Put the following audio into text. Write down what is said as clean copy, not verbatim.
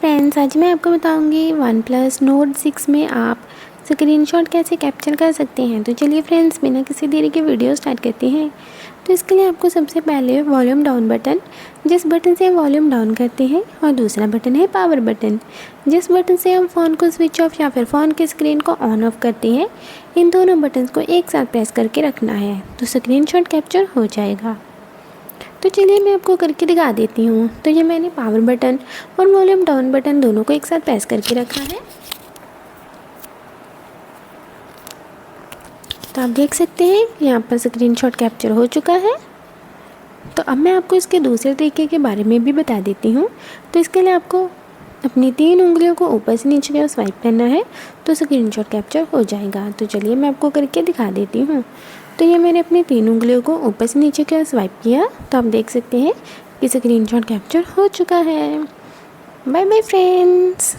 Friends, आज मैं आपको बताऊंगी वन प्लस नोट 6 में आप स्क्रीनशॉट कैसे कैप्चर कर सकते हैं। तो चलिए फ्रेंड्स, बिना किसी देरी के वीडियो स्टार्ट करते हैं। तो इसके लिए आपको सबसे पहले वॉल्यूम डाउन बटन, जिस बटन से हम वॉल्यूम डाउन करते हैं, और दूसरा बटन है पावर बटन, जिस बटन से हम फ़ोन को स्विच ऑफ या फिर फ़ोन की स्क्रीन को ऑन ऑफ करते हैं। इन दोनों बटन्स को एक साथ प्रेस करके रखना है तो स्क्रीनशॉट कैप्चर हो जाएगा। तो चलिए मैं आपको करके दिखा देती हूँ। तो ये मैंने पावर बटन और वॉल्यूम डाउन बटन दोनों को एक साथ प्रेस करके रखा है। तो आप देख सकते हैं यहाँ पर स्क्रीनशॉट कैप्चर हो चुका है। तो अब मैं आपको इसके दूसरे तरीके के बारे में भी बता देती हूँ। तो इसके लिए आपको अपनी 3 उंगलियों को ऊपर से नीचे की ओर स्वाइप करना है तो स्क्रीनशॉट कैप्चर हो जाएगा। तो चलिए मैं आपको करके दिखा देती हूँ। तो ये मैंने अपनी 3 उंगलियों को ऊपर से नीचे की ओर स्वाइप किया तो आप देख सकते हैं कि स्क्रीनशॉट कैप्चर हो चुका है। Bye bye friends.